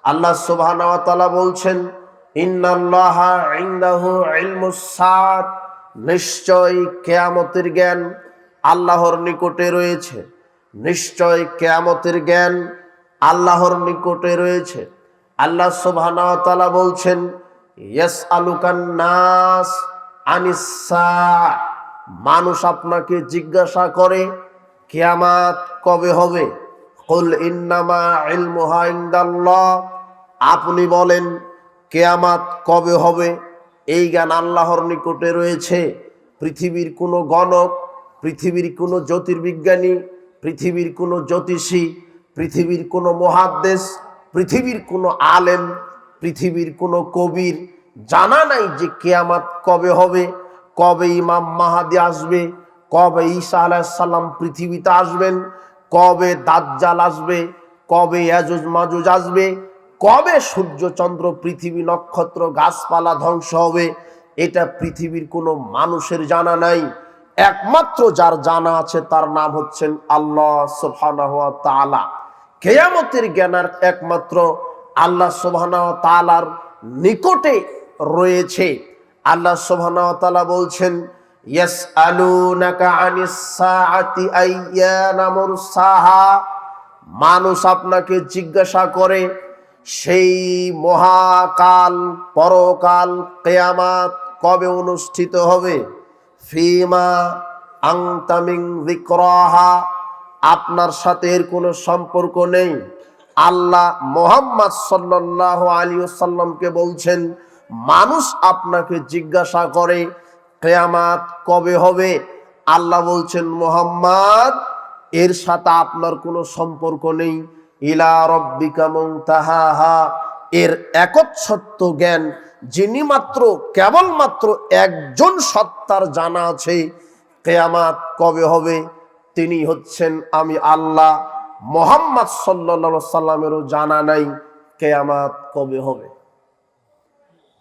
আল্লাহ সুবহানাহু ওয়া তাআলা বলছেন, ইন্নাল্লাহা ইনদাহু ইলমুস সাআত, নিশ্চয় কিয়ামতের জ্ঞান আল্লাহর নিকটে রয়েছে। নিশ্চয় কিয়ামতের জ্ঞান আল্লাহর নিকটে রয়েছে। আল্লাহ সুবহানাহু ওয়া তাআলা বলছেন, ইয়াসআলুকান নাস আনিস সাআ, মানুষ আপনাকে জিজ্ঞাসা করে কিয়ামত কবে হবে। কুল ইন্নামা ইলমুহা ইনদাল্লাহ, আপনি বলেন কিয়ামত কবে হবে এই জ্ঞান আল্লাহর নিকটে রয়েছে। পৃথিবীর কোনো গণক, পৃথিবীর কোনো জ্যোতির্বিজ্ঞানী, পৃথিবীর কোনো জ্যোতিষী, পৃথিবীর কোনো মুহাদ্দিস, পৃথিবীর কোনো আলেম, পৃথিবীর কোনো কবির জানা নাই যে কিয়ামত কবে হবে, কবে ইমাম মাহাদি আসবে, কবে ঈসা আলাইহিস সালাম পৃথিবীতে আসবেন, কবে দাজ্জাল আসবে, কবে ইয়াজুজ মাজুজ আসবে, কবে সূর্য চন্দ্র পৃথিবী নক্ষত্র গাছপালা ধ্বংস হবে, এটা পৃথিবীর কোনো মানুষের জানা নাই। একমাত্র যার জানা আছে তার নাম হচ্ছেন আল্লাহ সুবহানাহু ওয়া তাআলা। কিয়ামতের জ্ঞান একমাত্র আল্লাহ সুবহানাহু ওয়া তাআলার নিকটে রয়েছে। আল্লাহ সুবহানাহু ওয়া তাআলা বলছেন, ইয়াসআলুনাকা আনিস সাআতি আইয়ানা মুরসাহা, মানুষ আপনাকে জিজ্ঞাসা করে সেই মহাকাল পরকাল কিয়ামত কবে অনুষ্ঠিত হবে। ফিমা আনতা মিন যিকরাহা, আপনার সাথে এর কোনো সম্পর্ক নেই। আল্লাহ মুহাম্মদ সাল্লাল্লাহু আলাইহি ওয়াসাল্লামকে বলছেন, মানুষ আপনাকে জিজ্ঞাসা করে কিয়ামত কবে হবে। আল্লাহ বলছেন, মুহাম্মদ এর সাথে আপনার কোনো সম্পর্ক নেই। ইলা রাব্বিকা মুনতাহাহা, এর একচ্ছত্ব জ্ঞান যিনি মাত্র কেবলমাত্র একজন সত্তার জানা আছে কিয়ামত কবে হবে, তিনি হচ্ছেন আমি আল্লাহ। মুহাম্মদ সাল্লাল্লাহু আলাইহি সাল্লামেরও জানা নাই কিয়ামত কবে হবে।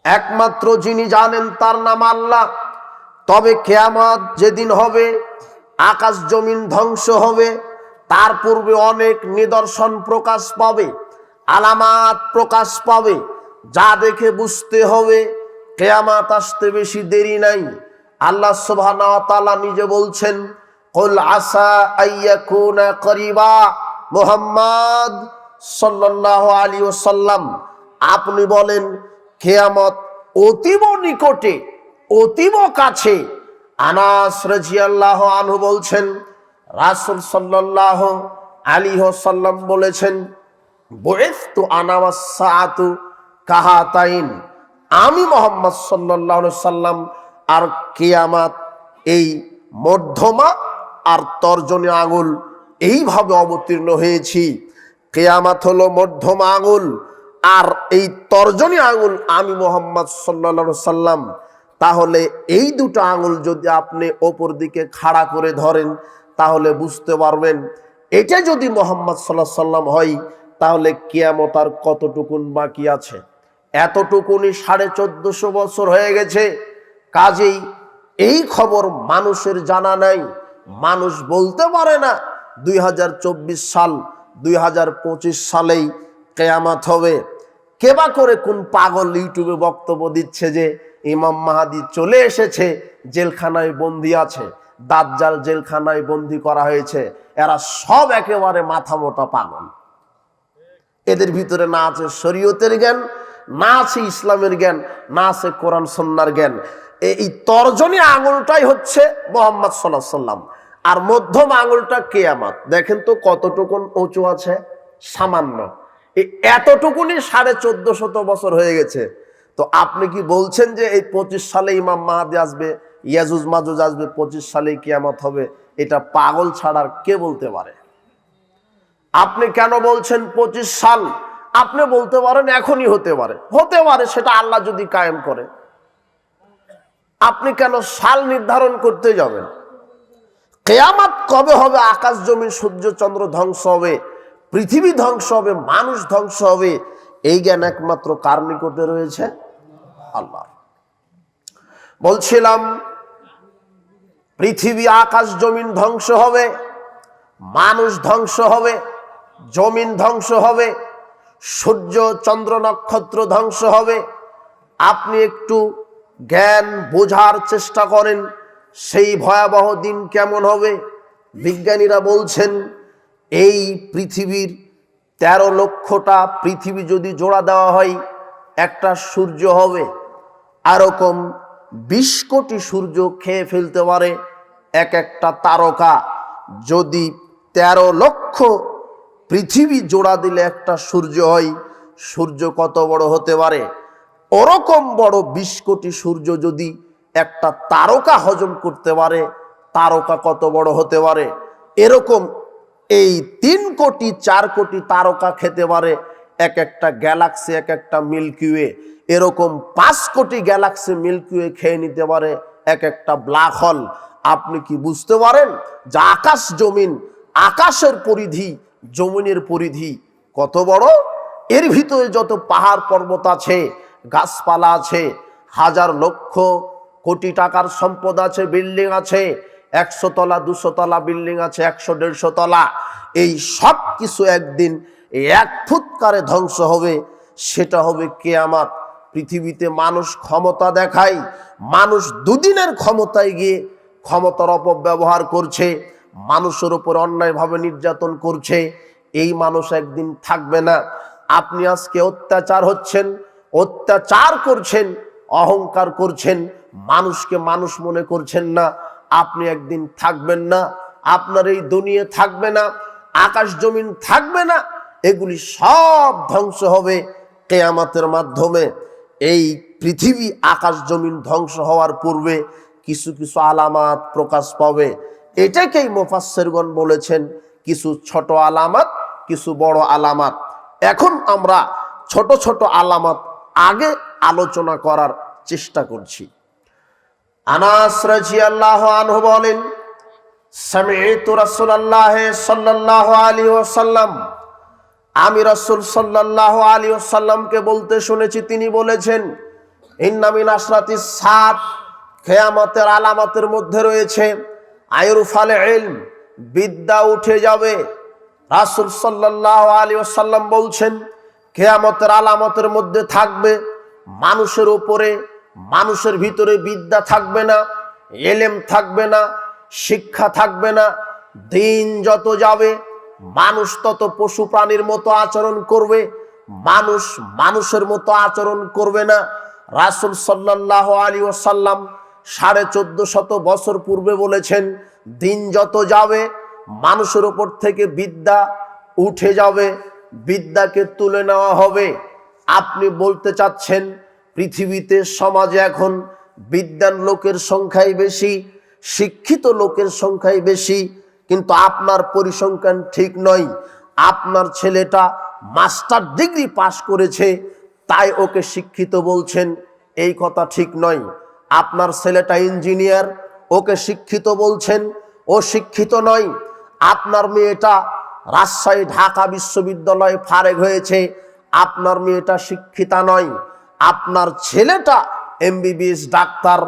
একমাত্র যিনি জানেন তার নাম আল্লাহ। তবে কিয়ামত যেদিন হবে, আকাশ জমিন ধ্বংস হবে, তার পূর্বে অনেক নিদর্শন প্রকাশ পাবে, আলামাত প্রকাশ পাবে, যা দেখে বুঝতে হবে কিয়ামত আসতে বেশি দেরি নাই। আল্লাহ সুবহানাহু ওয়া তাআলা নিজে বলছেন, কুল আসা আইয়াকুনা করিবা, মুহাম্মদ সাল্লাল্লাহু আলাইহি ওয়াসাল্লাম আপনি বলেন কিয়ামত অতীব নিকটে, অতীব কাছে। আনাস রাদিয়াল্লাহু আনহু বলছেন, রাসূল সাল্লাল্লাহু আলাইহি ওয়াসাল্লাম বলেছেন, বুইসতু আনা ওয়াস সাআতু কাহাতাইন, আমি মুহাম্মদ সাল্লাল্লাহু আলাইহি ওয়াসাল্লাম আর কিয়ামত এই মধ্যমা আর তর্জনী আঙুল এইভাবে অবতীর্ণ হয়েছি। কিয়ামত হলো মধ্যমা আঙুল আর এই তর্জনী আঙুল আমি মুহাম্মদ সাল্লাল্লাহু আলাইহি ওয়াসাল্লাম। তাহলে এই দুটো আঙুল যদি আপনি ওপর দিকে খাড়া করে ধরেন তাহলে বুঝতে পারবেন এটা যদি মুহাম্মদ সাল্লাল্লাহু আলাইহি ওয়াসাল্লাম হয় তাহলে কিয়ামত আর কতটুকুন বাকি আছে। এতটুকুনি 1450 বছর হয়ে গেছে। কাজেই এই খবর মানুষের জানা নাই। মানুষ বলতে পারে না 2024 সাল 2025 সালেই কিয়ামত হবে। কেবা করে কোন পাগল ইউটিউবে বক্তব্য দিচ্ছে যে ইমাম মাহাদি চলে এসেছে, জেলখানায় বন্দী আছে, দাজ্জাল জেলখানায় বন্দী করা হয়েছে। এরা সব একেবারে মাথা মোটা পাগল। এদের ভিতরে না আছে শরীয়তের জ্ঞান, না আছে ইসলামের জ্ঞান, না আছে কোরআন সুন্নাহর জ্ঞান। এই তর্জনী আঙুলটাই হচ্ছে মুহাম্মদ সাল্লাল্লাহু আলাইহি ওয়াসাল্লাম, আর মধ্যম আঙুলটা কিয়ামত। দেখেন তো কতটুকুন উঁচু আছে, সামান্য। এতটুকুনি 1450 বছর হয়ে গেছে। তো আপনি কি বলছেন যে এই 25 সালে ইমাম মাহাদি আসবে, ইয়াজুজ মাজুজ আসবে, 25 সালে কিয়ামত হবে? এটা পাগল ছাড়ার কে বলতে পারে? আপনি কেন বলছেন 25 সাল? আপনি বলতে পারেন এখনই হতে পারে, হতে পারে, সেটা আল্লাহ যদি কায়েম করে। আপনি কেন সাল নির্ধারণ করতে যাবেন? কিয়ামত কবে হবে? আকাশ জমিন সূর্য চন্দ্র ধ্বংস হবে, পৃথিবী ধ্বংস হবে, মানুষ ধ্বংস হবে, এই জ্ঞান একমাত্র কার নিকটে রয়েছে? আল্লাহ। বলছিলাম পৃথিবী আকাশ জমিন ধ্বংস হবে, মানুষ ধ্বংস হবে, জমিন ধ্বংস হবে, সূর্য চন্দ্র নক্ষত্র ধ্বংস হবে। আপনি একটু জ্ঞান বোঝার চেষ্টা করেন সেই ভয়াবহ দিন কেমন হবে। বিজ্ঞানীরা বলছেন এই পৃথিবীর 13 লক্ষটা পৃথিবী যদি জোড়া দেওয়া হয় একটা সূর্য হবে। এরকম 20 কোটি সূর্য খেয়ে ফেলতে পারে এক একটা তারকা। যদি 13 লক্ষ পৃথিবী জোড়া দিলে একটা সূর্য হয়, সূর্য কত বড় হতে পারে। ওরকম বড় 20 কোটি সূর্য যদি একটা তারকা হজম করতে পারে, তারকা কত বড় হতে পারে। এরকম এই 3 কোটি 4 কোটি তারকা খেতে পারে এক একটা গ্যালাক্সি, এক একটা মিল্কি ওয়ে। এরকম 5 কোটি গ্যালাক্সি মিল্কি ওয়ে খেয়ে নিতে পারে এক একটা ব্ল্যাক হোল। আপনি কি বুঝতে পারেন যে আকাশ জমিন, আকাশের পরিধি জমিনের পরিধি কত বড়? এর ভিতরে যত পাহাড় পর্বত আছে, গাছপালা আছে, হাজার লক্ষ কোটি টাকার সম্পদ আছে, বিল্ডিং আছে, 100 তলা 200 তলা বিল্ডিং আছে, 100-150 তলা। এই সব কিছু একদিন 1 ফুৎকারে ধ্বংস হবে। সেটা হবে কিয়ামত। পৃথিবীতে মানুষ ক্ষমতা দেখায়, মানুষ দুদিনের ক্ষমতায় গিয়ে ক্ষমতার অপব্যবহার করছে, মানুষের উপর অন্যায়ভাবে নির্যাতন করছে। এই মানুষ একদিন থাকবে না। আপনি আজকে অত্যাচার হচ্ছেন, অত্যাচার করছেন, অহংকার করছেন, মানুষকে মানুষ মনে করছেন না। আপনি একদিন থাকবেন না, আপনার এই দুনিয়া থাকবে না, আকাশ জমিন থাকবে না। এগুলি সব ধ্বংস হবে কিয়ামতের মাধ্যমে। এই পৃথিবী আকাশ জমিন ধ্বংস হওয়ার পূর্বে কিছু কিছু আলামত প্রকাশ পাবে। এটাকেই মুফাসসিরগণ বলেছেন কিছু ছোট আলামত, কিছু বড় আলামত। এখন আমরা ছোট ছোট আলামত আগে আলোচনা করার চেষ্টা করছি। আনাস রাদিয়াল্লাহু আনহু বলেন, সামি'তু রাসূলুল্লাহ সাল্লাল্লাহু আলাইহি ওয়াসাল্লাম, আমি রাসূল সাল্লাল্লাহু আলাইহি ওয়াসাল্লামকে বলতে শুনেছি, তিনি বলেছেন, ইন্না মিন আশরাতিস সাত, কিয়ামতের আলামতের মধ্যে রয়েছে আয়রুফাল ইলম, বিদ্যা উঠে যাবে। রাসূল সাল্লাল্লাহু আলাইহি ওয়াসাল্লাম বলছেন কিয়ামতের আলামতের মধ্যে থাকবে মানুষের উপরে, মানুষের ভিতরে বিদ্যা থাকবে না, ইলম থাকবে না, শিক্ষা থাকবে না। দিন যত যাবে মানুষ তত পশু প্রাণীর মতো আচরণ করবে, মানুষ মানুষের মতো আচরণ করবে না। রাসূল সাল্লাল্লাহু আলাইহি ওয়াসাল্লাম 1450 বছর পূর্বে বলেছেন, দিন যত যাবে মানুষের উপর থেকে বিদ্যা উঠে যাবে, বিদ্যাকে তুলে নেওয়া হবে। আপনি বলতে চাচ্ছেন পৃথিবীতে সমাজে এখন বিদ্যান লোকের সংখ্যাই বেশি, শিক্ষিত লোকের সংখ্যাই বেশি, কিন্তু আপনার পরিসংখ্যান ঠিক নয়। আপনার ছেলেটা মাস্টার ডিগ্রি পাশ করেছে তাই ওকে শিক্ষিত বলছেন, এই কথা ঠিক নয়। আপনার ছেলেটা ইঞ্জিনিয়ার, ওকে শিক্ষিত বলছেন, ও শিক্ষিত নয়। আপনার মেয়েটা রাজশাহী ঢাকা বিশ্ববিদ্যালয়ে ফারেগ হয়েছে, আপনার মেয়েটা শিক্ষিতা নয়। আপনার ছেলেটা এমবিবিএস ডাক্তার,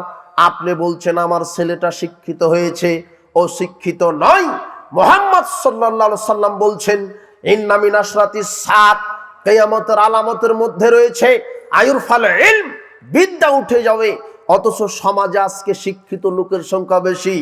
আপনি বলছেন আমার ছেলেটা শিক্ষিত হয়েছে, ও শিক্ষিত নয়। মুহাম্মদ সাল্লাল্লাহু আলাইহি সাল্লাম বলছেন, ইন্না মিন আশরাতিস সাত, কিয়ামতের আলামতের মধ্যে রয়েছে আয়ুরফাল ইলম, বিদ্যা উঠে যাবে। অথচ সমাজে আজকে শিক্ষিত লোকের সংখ্যা বেশি।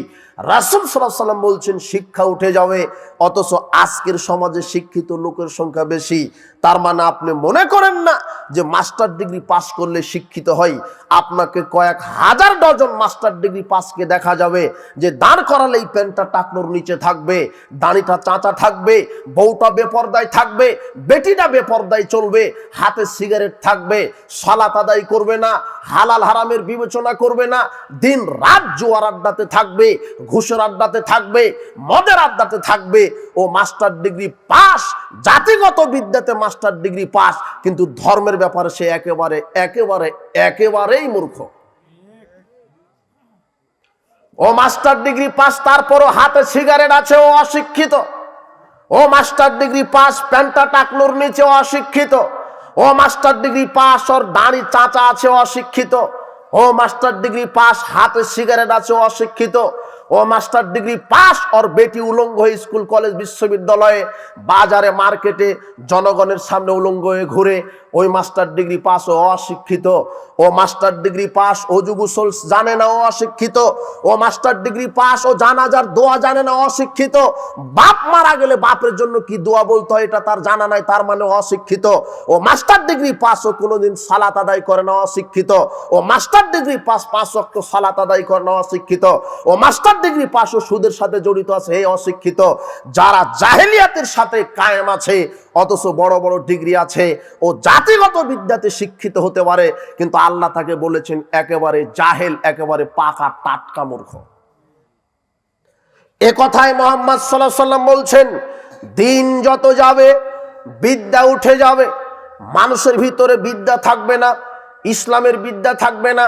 রাসূল সাল্লাল্লাহু আলাইহি সাল্লাম বলছেন শিক্ষা উঠে যাবে, অথচ আজকের সমাজে শিক্ষিত লোকের সংখ্যা বেশি। তার মানে আপনি মনে করেন না যে মাস্টার ডিগ্রি পাস করলে শিক্ষিত হয়। আপনাকে কয়েক হাজার ডজন মাস্টার ডিগ্রি পাসকে দেখা যাবে যে দাঁড় করালেই প্যান্টটা টাকনোর নিচে থাকবে, দাড়িটা চাঁচা থাকবে, বউটা বেপরদায় থাকবে, বেটিটা বেপরদায় চলবে, হাতে সিগারেট থাকবে, সালাত আদায় করবে না, হালাল হারামের বিবেচনা করবে না, দিন রাত জুয়ার আড্ডাতে থাকবে, ঘুষের আড্ডাতে থাকবে, মদের আড্ডাতে থাকবে। ও মাস্টার ডিগ্রি পাস, জাতিগত বিদ্যাতে মাস্টার ডিগ্রি পাস, কিন্তু ধর্মের ব্যাপারে সে একেবারেই মূর্খ। ও মাস্টার ডিগ্রি পাস, তারপরও হাতে সিগারেট আছে, ও অশিক্ষিত। ও মাস্টার ডিগ্রি পাস, প্যান্টটা টাকনোর নিচে, অশিক্ষিত। ও মাস্টার ডিগ্রি পাস, ওর দাড়ি চাঁচা আছে, অশিক্ষিত। ও মাস্টার ডিগ্রি পাস, হাতে সিগারেট আছে, অশিক্ষিত। ও ও মাস্টার ডিগ্রি পাস और বেটি উলঙ্গ হয়ে স্কুল কলেজ বিশ্ববিদ্যালয়ে বাজারে মার্কেটে জনগণের সামনে উলঙ্গ হয়ে ঘুরে, ওই মাস্টার ডিগ্রি পাস ও অশিক্ষিত। ও মাস্টার ডিগ্রি পাস অজু গোসল জানে না, ও অশিক্ষিত। ও মাস্টার ডিগ্রি পাস ও জানাজার দোয়া জানে না, অশিক্ষিত। বাপ মারা গেলে বাপের জন্য কি দোয়া বলতে হয় এটা তার জানা নাই, তার মানে অশিক্ষিত। ও মাস্টার ডিগ্রি পাস ও কোনোদিন সালাত আদায় করে না, অশিক্ষিত। ও মাস্টার ডিগ্রি পাস 5 ওয়াক্ত সালাত আদায় করে না, অশিক্ষিত। ও মাস্টার ডিগ্রি পাস ও সুদের সাথে জড়িত আছে, এই অশিক্ষিত। যারা জাহেলিয়াতের সাথে কায়েম আছে অথচ বড় বড় ডিগ্রি আছে, ও জাতিগত বিদ্যাতে শিক্ষিত হতে পারে, কিন্তু আল্লাহ তাকে বলেছেন একেবারে জাহেল, একেবারে পাকা টাটকা মূর্খ। এ কথায় মুহাম্মদ সাল্লাল্লাহু আলাইহি ওয়াসাল্লাম বলছেন, দিন যত যাবে বিদ্যা উঠে যাবে, মানুষের ভিতরে বিদ্যা থাকবে না, ইসলামের বিদ্যা থাকবে না,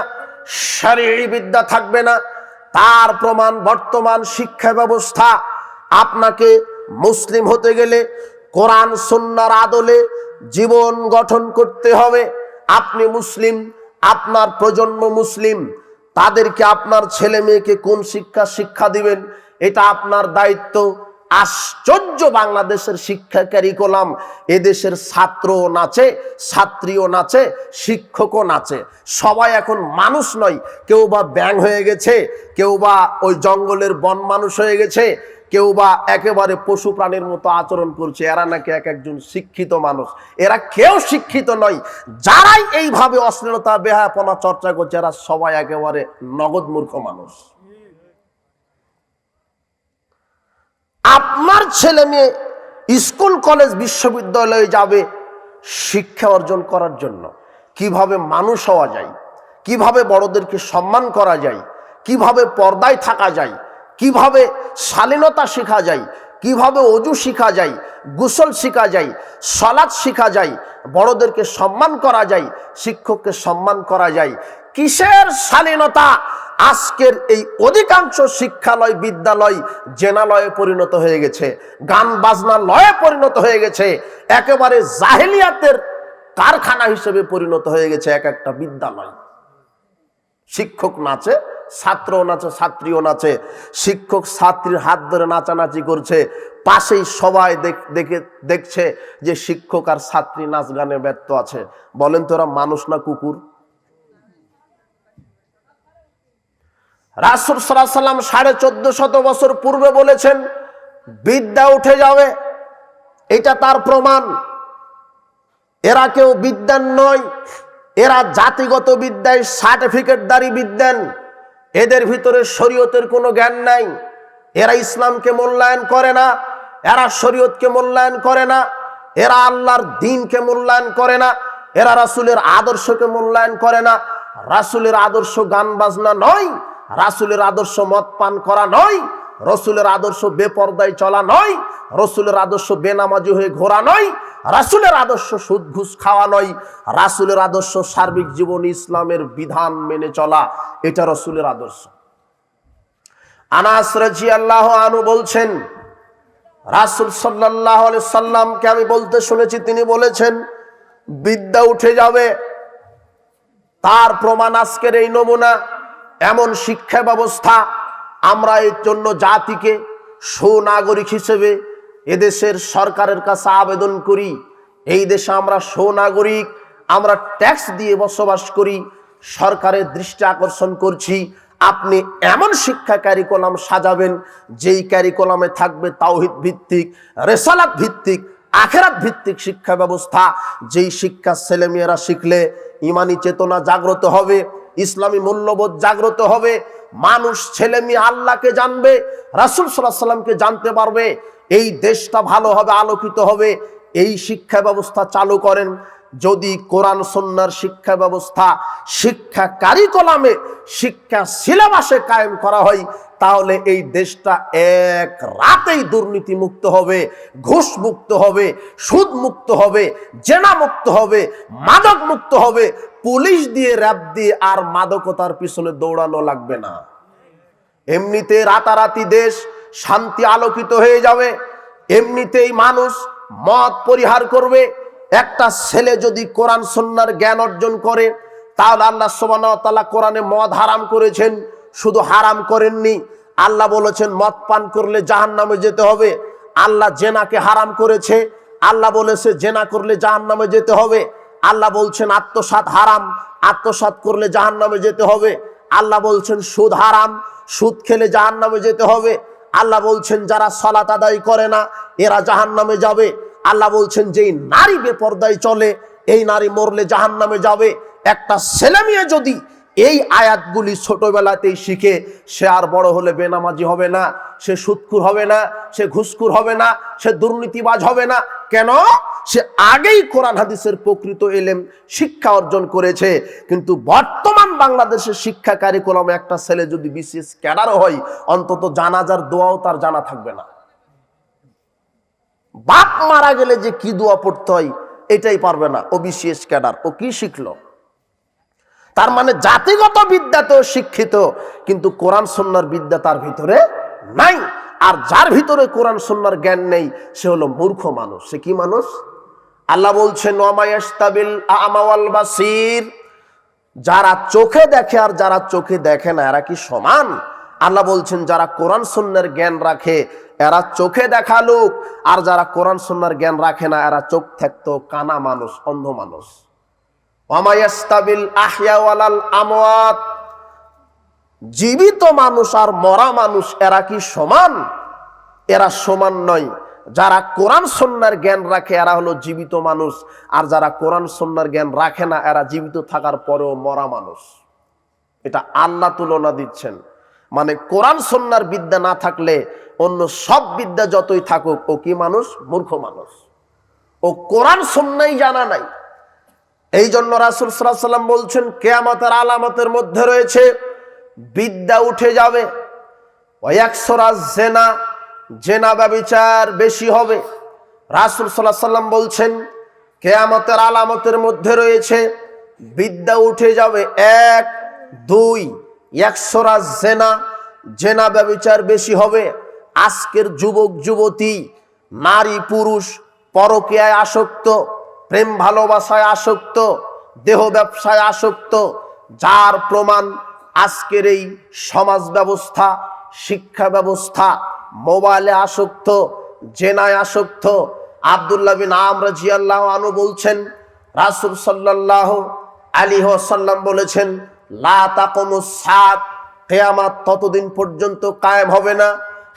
শরীয়ী বিদ্যা থাকবে না। তার প্রমাণ বর্তমান শিক্ষা ব্যবস্থা। আপনাকে মুসলিম হতে গেলে কোরআন সুন্নাহর আদলে জীবন গঠন করতে হবে। আপনি মুসলিম, আপনার প্রজন্ম মুসলিম, তাদেরকে আপনার ছেলে মেয়েকে কোন শিক্ষা দিবেন এটা আপনার দায়িত্ব। আশ্চর্য বাংলাদেশের শিক্ষা ক্যারিকুলাম, এদেশের ছাত্রও নাচে, ছাত্রীও নাচে, শিক্ষকও নাচে। সবাই এখন মানুষ নয়, কেউ বা ব্যাঙ হয়ে গেছে, কেউ বা ওই জঙ্গলের বন মানুষ হয়ে গেছে, কেউ বা একেবারে পশু প্রাণীর মতো আচরণ করছে। এরা নাকি এক একজন শিক্ষিত মানুষ। এরা কেউ শিক্ষিত নয়। যারাই এইভাবে অশ্লীলতা বেহায়াপনা চর্চা করছে এরা সবাই একেবারে নগদ মূর্খ মানুষ। আপনার ছেলে মেয়ে স্কুল কলেজ বিশ্ববিদ্যালয়ে যাবে শিক্ষা অর্জন করার জন্য, কিভাবে মানুষ হওয়া যায়, কিভাবে বড়দেরকে সম্মান করা যায়, কিভাবে পর্দায় থাকা যায়, কিভাবে শালীনতা শেখা যায়, কিভাবে অজু শেখা যায়, গোসল শেখা যায়, সালাত শেখা যায়, বড়দেরকে সম্মান করা যায়, শিক্ষককে সম্মান করা যায়। কিসের শালীনতা? আজকের এই অধিকাংশ শিক্ষালয় বিদ্যালয় জেনালয়ে পরিণত হয়ে গেছে, গান বাজনা লয়ে পরিণত হয়ে গেছে, একেবারে জাহেলিয়াতের কারখানা হিসেবে পরিণত হয়ে গেছে এক একটা বিদ্যালয়। শিক্ষক নাচে, ছাত্রও নাচে, ছাত্রীও নাচে। শিক্ষক ছাত্রীর হাত ধরে নাচানাচি করছে, পাশেই সবাই দেখছে যে শিক্ষক আর ছাত্রী নাচ গানে ব্যস্ত আছে। বলেন তো ওরা মানুষ না কুকুর? রাসূল সাল্লাল্লাহু আলাইহি ওয়াসাল্লাম 1450 বছর পূর্বে বলেছেন বিদ্যা উঠে যাবে, এটা তার প্রমাণ। এরা কেউ বিদ্যান নয়, এরা জাতিগত বিদ্যায় সার্টিফিকেটদারি বিদ্যান। এদের ভিতরে শরীয়তের কোনো জ্ঞান নাই। এরা ইসলামকে মূল্যায়ন করে না, এরা শরীয়তকে মূল্যায়ন করে না, এরা আল্লাহর দ্বীনকে মূল্যায়ন করে না, এরা রাসূলের আদর্শকে মূল্যায়ন করে না। রাসূলের আদর্শ গান বাজনা নয়, রাসূলের আদর্শ মদ পান করা নয়, রাসূলের আদর্শ বেপরদায় চলা নয়, রাসূলের আদর্শ বেনামাজি হয়ে ঘোরা নয়, রাসূলের আদর্শ সুদ ঘুষ খাওয়া নয়, রাসূলের আদর্শ সার্বিক জীবন ইসলামের বিধান মেনে চলা, এটা রাসূলের আদর্শ। আনাস রাদিয়াল্লাহু আনহু বলছেন, রাসূল সাল্লাল্লাহু আলাইহি সাল্লামকে আমি বলতে শুনেছি, তিনি বলেছেন বিদ্যা উঠে যাবে। তার প্রমাণ আজকের এই নমুনা। এমন শিক্ষা ব্যবস্থা, আমরা এর জন্য জাতিকে সুনাগরিক হিসেবে এদেশের সরকারের কাছে আবেদন করি। এই দেশে আমরা সুনাগরিক, আমরা ট্যাক্স দিয়ে বসবাস করি, সরকারের দৃষ্টি আকর্ষণ করছি আপনি এমন শিক্ষা ক্যারিকুলাম সাজাবেন যেই ক্যারিকুলামে থাকবে তাওহীদ ভিত্তিক, রিসালাত ভিত্তিক, আখিরাত ভিত্তিক শিক্ষা ব্যবস্থা। যেই শিক্ষা ছেলেমেয়েরা শিখলে ঈমানি চেতনা জাগ্রত হবে, ইসলামী মূল্যবোধ জাগ্রত হবে, মানুষ ছেলে মেয়ে আল্লাহকে জানবে, রাসূল সাল্লাল্লাহু আলাইহি ওয়াসাল্লামকে জানতে পারবে, এই দেশটা ভালো হবে, আলোকিত হবে। এই শিক্ষা ব্যবস্থা চালু করেন। যদি কোরআন সুন্নাহর শিক্ষা ব্যবস্থা শিক্ষা কারিকুলামে, শিক্ষা সিলেবাসে কায়েম করা হয়, তাহলে এই দেশটা এক রাতেই দুর্নীতি মুক্ত হবে, ঘুষ মুক্ত হবে, সুদ মুক্ত হবে, জেনা মুক্ত হবে, মাদক মুক্ত হবে। পুলিশ দিয়ে, র‍্যাব দিয়ে আর মাদকতার পিছনে দৌড়ানো লাগবে না। এমনিতে রাতারাতি দেশ শান্তি আলোকিত হয়ে যাবে। এমনিতেই মানুষ মদ পরিহার করবে। একটা ছেলে যদি কোরআন সুন্নাহর জ্ঞান অর্জন করে, তাহলে আল্লাহ সুবহানাহু ওয়া তাআলা কোরআনে মদ হারাম করেছেন, শুধু হারাম করেননি, আল্লাহ বলেছেন মদ পান করলে জাহান্নামে যেতে হবে। আল্লাহ জেনাকে হারাম করেছে, আল্লাহ বলেছে জেনা করলে জাহান্নামে যেতে হবে। আল্লাহ বলছেন আত্মসাৎ হারাম, আত্মসাৎ করলে জাহান্নামে যেতে হবে। আল্লাহ বলছেন সুদ হারাম, সুদ খেলে জাহান্নামে যেতে হবে। আল্লাহ বলছেন যারা সালাত আদায় করে না এরা জাহান্নামে যাবে। আল্লাহ বলছেন যেই নারী বেপরদায় চলে এই নারী মরলে জাহান্নামে যাবে। একটা ছেলে মেয়ে যদি এই আয়াতগুলি ছোটবেলাতেই শিখে, সে আর বড় হলে বেনামাজি হবে না, সে সুদখোর হবে না, সে ঘুষখোর হবে না, সে দুর্নীতিবাজ হবে না। কেন? সে আগেই কোরআন হাদিসের প্রকৃত ইলম শিক্ষা অর্জন করেছে। কিন্তু বর্তমান বাংলাদেশের শিক্ষা কারিকুলামে একটা ছেলে যদি বিসিএস ক্যাডারও হয়, অন্তত জানাজার দোয়াও তার জানা থাকবে না। বাপ মারা গেলে যে কি দোয়া পড়তে হয় এটাই পারবে না। ও বিসিএস ক্যাডার, ও কি শিখলো? তার মানে জাতিগত বিদ্যাতেও শিক্ষিত, কিন্তু কোরআন সুন্নাহর বিদ্যা তার ভিতরে নাই। আর যার ভিতরে কোরআন সুন্নাহর জ্ঞান নেই সে হলো মূর্খ মানুষ। সে কি মানুষ? আল্লাহ বলছেন ওয়ামা ইয়াস্তাবিল আ'মা ওয়াল বাসীর, যারা চোখে দেখে আর যারা চোখে দেখে না এরা কি সমান? আল্লাহ বলছেন যারা কোরআন সুন্নাহর জ্ঞান রাখে এরা চোখে দেখা লোক, আর যারা কোরআন সুন্নাহর জ্ঞান রাখে না এরা চোখ থাকতো কানা মানুষ, অন্ধ মানুষ। ওয়ামা ইয়াস্তাবিল আহইয়া ওয়ালাল আমওয়াত, জীবিত মানুষ আর মরা মানুষ এরা কি সমান? এরা সমান নয়। যারা কোরআন সুন্নাহর জ্ঞান রাখে এরা হলো জীবিত মানুষ, আর যারা কোরআন সুন্নাহর জ্ঞান রাখে না এরা জীবিত থাকার পরেও মরা মানুষ। এটা আল্লাহ তুলনা দিচ্ছেন। মানে কোরআন সুন্নাহর বিদ্যা না থাকলে অন্য সব বিদ্যা যতই থাকুক ও কি মানুষ? মূর্খ মানুষ। ও কোরআন সুন্নাহই জানা নাই। এই জন্য রাসূল সাল্লাল্লাহু আলাইহি ওয়াসাল্লাম বলছেন কিয়ামতের আলামতের মধ্যে রয়েছে বিদ্যা উঠে যাবে, ওয়ায়াকসুরাজ জিনা, জিনা ব্যভিচার বেশি হবে। রাসূল সাল্লাল্লাহু আলাইহি ওয়াসাল্লাম বলছেন কিয়ামতের আলামতের মধ্যে রয়েছে বিদ্যা উঠে যাবে। 1, 2 ইয়াকসুরাজ জিনা, জিনা ব্যভিচার বেশি হবে। আজকের যুবক যুবতী, নারী পুরুষ পরকীয়ায় আসক্ত, প্রেম ভালোবাসায় আসক্ত, দেহ ব্যবসায় আসক্ত, যার প্রমাণ আজকের এই সমাজ ব্যবস্থা, শিক্ষা ব্যবস্থা, মোবাইলে আসক্ত, জেনায় আসক্ত। আব্দুল্লাহ বিন আমর রাদিয়াল্লাহু আনহু বলছেন রাসূল সাল্লাল্লাহু আলাইহি ওয়াসাল্লাম বলেছেন লা তাকুমুস সাআত, কিয়ামত ততদিন পর্যন্ত কায়েম হবে না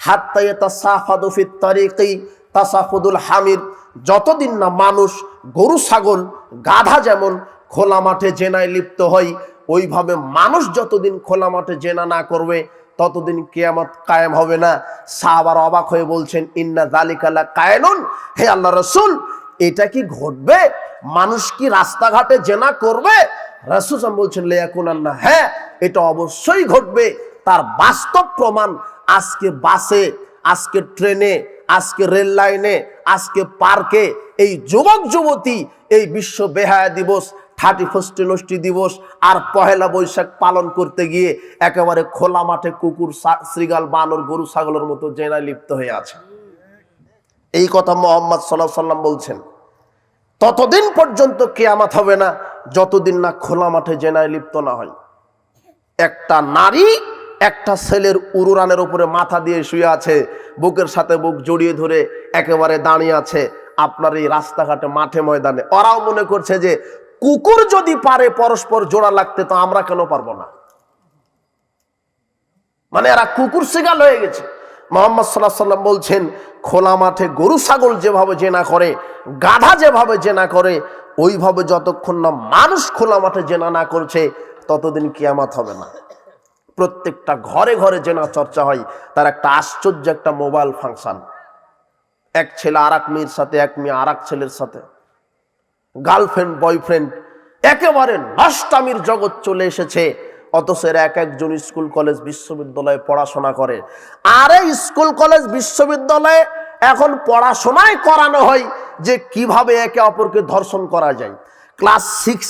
হাত্তা ইয়াতাসাফাদু ফিত তারিকি তাসাফুদুল হামির, যতদিন না মানুষ, গরু ছাগল, গাধা যেমন খোলা মাঠে জেনায় লিপ্ত হয়, ওইভাবে মানুষ যতদিন খোলা মাঠে জেনা না করবে ততদিন কিয়ামত কায়েম হবে না। সাহাবারা অবাক হয়ে বলছেন ইন্না যালিকা লাকায়নুন, হে আল্লাহ রাসূল এটা কি ঘটবে? মানুষ কি রাস্তাঘাটে জেনা করবে? রাসূল বলছেন লিয়াকুনান্না, হ্যাঁ এটা অবশ্যই ঘটবে। তার বাস্তব প্রমাণ আজকে বাসে, আজকে ট্রেনে, আজকে রেল লাইনে, আজকে পার্কে এই যুবক যুবতী এই বিশ্ব বেহায়া দিবস, 31st নষ্টি দিবস আর পহেলা বৈশাখ পালন করতে গিয়ে একেবারে খোলা মাঠে কুকুর, শ্রীগাল, বানর, গরু ছাগলের মতো জেনায় লিপ্ত হয়ে আছে। এই কথা মুহাম্মদ সাল্লাল্লাহু আলাইহি ওয়াসাল্লাম বলছেন। ততদিন পর্যন্ত কিয়ামত হবে না যতদিন না খোলা মাঠে জেনায় লিপ্ত না হয়। একটা নারী একটা ছেলের উরুরানের উপরে মাথা দিয়ে শুয়ে আছে, বুকের সাথে বুক জড়িয়ে ধরে একেবারে দাঁড়িয়ে আছে আপনার এই রাস্তাঘাটে, মাঠে, ময়দানে। ওরাও মনে করছে যে কুকুর যদি পারে পরস্পর জোড়া লাগতে তো আমরা কেন পারবো না? মানে এরা কুকুর শিকার হয়ে গেছে। মুহাম্মদ সাল্লাল্লাহু আলাইহি ওয়াসাল্লাম বলছেন খোলা মাঠে গরু ছাগল যেভাবে জেনা করে, গাধা যেভাবে জেনা করে, ওইভাবে যতক্ষণ না মানুষ খোলা মাঠে জেনা না করছে ততদিন কিয়ামত হবে না। প্রত্যেকটা ঘরে ঘরে জেনা চর্চা হয়। তার একটা আশ্চর্য একটা মোবাইল ফাংশন। এক ছেলে আর এক মেয়ের সাথে, এক মেয়ে আর এক ছেলের সাথে, গার্লফ্রেন্ড বয়ফ্রেন্ড, একেবারে নষ্টামির জগৎ চলে এসেছে। অথচ এরা এক একজন স্কুল কলেজ বিশ্ববিদ্যালয়ে পড়াশোনা করে। আর এই স্কুল কলেজ বিশ্ববিদ্যালয়ে এখন পড়াশোনায় করানো হয় যে কিভাবে একে অপরকে ধর্ষণ করা যায়। ক্লাস 6